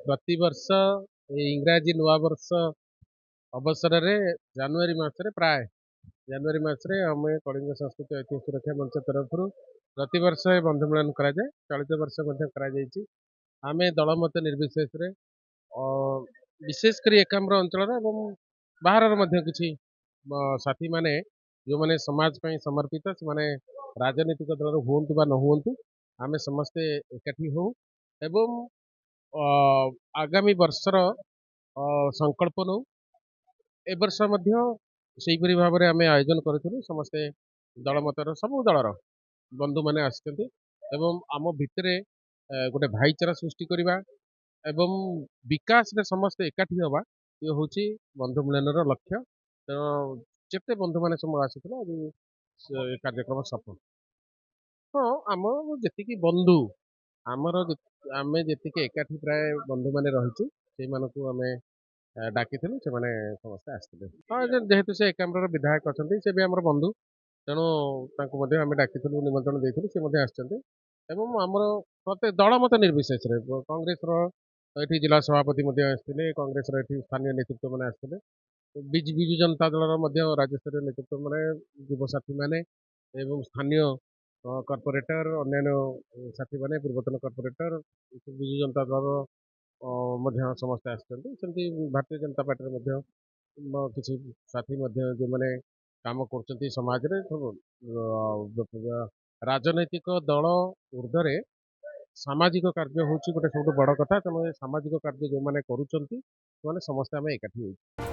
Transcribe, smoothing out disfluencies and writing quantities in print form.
ପ୍ରତିବର୍ଷ ଇଂରାଜୀ ନୂଆବର୍ଷ ଅବସରରେ ଜାନୁଆରୀ ମାସରେ ପ୍ରାୟ ଜାନୁଆରୀ ମାସରେ ଆମେ କଳିଙ୍ଗ ସଂସ୍କୃତି ଐତିହ୍ୟ ସୁରକ୍ଷା ମଞ୍ଚ ତରଫରୁ ପ୍ରତିବର୍ଷ ଏ ବନ୍ଧୁ ମିଳନ କରାଯାଏ। ଚଳିତ ବର୍ଷ ମଧ୍ୟ କରାଯାଇଛି। ଆମେ ଦଳମତ ନିର୍ବିଶେଷରେ ଅ, ବିଶେଷ କରି ଏକାମ୍ର ଅଞ୍ଚଳର ଏବଂ ବାହାରର ମଧ୍ୟ କିଛି ସାଥୀମାନେ ଯେଉଁମାନେ ସମାଜ ପାଇଁ ସମର୍ପିତ ସେମାନେ ରାଜନୈତିକ ଦଳର ହୁଅନ୍ତୁ ବା ନ ହୁଅନ୍ତୁ ଆମେ ସମସ୍ତେ ଏକାଠି ହଉ ଏବଂ ଅ, ଆଗାମୀ ବର୍ଷର ସଂକଳ୍ପ ନେଉ। ଏ ବର୍ଷ ମଧ୍ୟ ସେହିପରି ଭାବରେ ଆମେ ଆୟୋଜନ କରୁଥିଲୁ। ସମସ୍ତେ ଦଳମତର ସବୁ ଦଳର ବନ୍ଧୁମାନେ ଆସିଛନ୍ତି ଏବଂ ଆମ ଭିତରେ ଗୋଟେ ଭାଇଚାରା ସୃଷ୍ଟି କରିବା ଏବଂ ବିକାଶରେ ସମସ୍ତେ ଏକାଠି ହେବା ଇଏ ହେଉଛି ବନ୍ଧୁ ମିଳନର ଲକ୍ଷ୍ୟ। ତେଣୁ ଯେତେ ବନ୍ଧୁମାନେ ସବୁ ଆସିଥିଲେ ଆଜି ଏ କାର୍ଯ୍ୟକ୍ରମ ସଫଳ। ହଁ, ଆମର ଯେତିକି ବନ୍ଧୁ ଆମର ଆମେ ଯେତିକି ଏକାଠି ପ୍ରାୟ ବନ୍ଧୁମାନେ ରହିଛୁ ସେଇମାନଙ୍କୁ ଆମେ ଡାକିଥିଲୁ, ସେମାନେ ସମସ୍ତେ ଆସିଥିଲେ। ହଁ, ଯେହେତୁ ସେ ଏକାମ୍ରର ବିଧାୟକ ଅଛନ୍ତି, ସେ ବି ଆମର ବନ୍ଧୁ, ତେଣୁ ତାଙ୍କୁ ମଧ୍ୟ ଆମେ ଡାକିଥିଲୁ, ନିମନ୍ତ୍ରଣ ଦେଇଥିଲୁ, ସେ ମଧ୍ୟ ଆସିଛନ୍ତି। ଏବଂ ଆମର ପ୍ରତ୍ୟେକ ଦଳ ମତ ନିର୍ବିଶେଷରେ କଂଗ୍ରେସର ଏଠି ଜିଲ୍ଲା ସଭାପତି ମଧ୍ୟ ଆସିଥିଲେ, କଂଗ୍ରେସର ଏଠି ସ୍ଥାନୀୟ ନେତୃତ୍ୱମାନେ ଆସିଥିଲେ, ବିଜୁ ଜନତା ଦଳର ମଧ୍ୟ ରାଜ୍ୟସ୍ତରୀୟ ନେତୃତ୍ୱମାନେ ଯୁବସାଥୀମାନେ ଏବଂ ସ୍ଥାନୀୟ କର୍ପୋରେଟର ଅନ୍ୟାନ୍ୟ ସାଥୀମାନେ ପୂର୍ବତନ କର୍ପୋରେଟର ବିଜୁ ଜନତା ଦଳର ମଧ୍ୟ ସମସ୍ତେ ଆସିଛନ୍ତି। ସେମିତି ଭାରତୀୟ ଜନତା ପାର୍ଟିର ମଧ୍ୟ କିଛି ସାଥୀ ମଧ୍ୟ ଯେଉଁମାନେ କାମ କରୁଛନ୍ତି ସମାଜରେ ରାଜନୈତିକ ଦଳ ଉର୍ଦ୍ଧ୍ୱରେ ସାମାଜିକ କାର୍ଯ୍ୟ ହେଉଛି ଗୋଟେ ସବୁଠୁ ବଡ଼ କଥା। ତେଣୁ ସାମାଜିକ କାର୍ଯ୍ୟ ଯେଉଁମାନେ କରୁଛନ୍ତି ସେମାନେ ସମସ୍ତେ ଆମେ ଏକାଠି ହେଇଛୁ।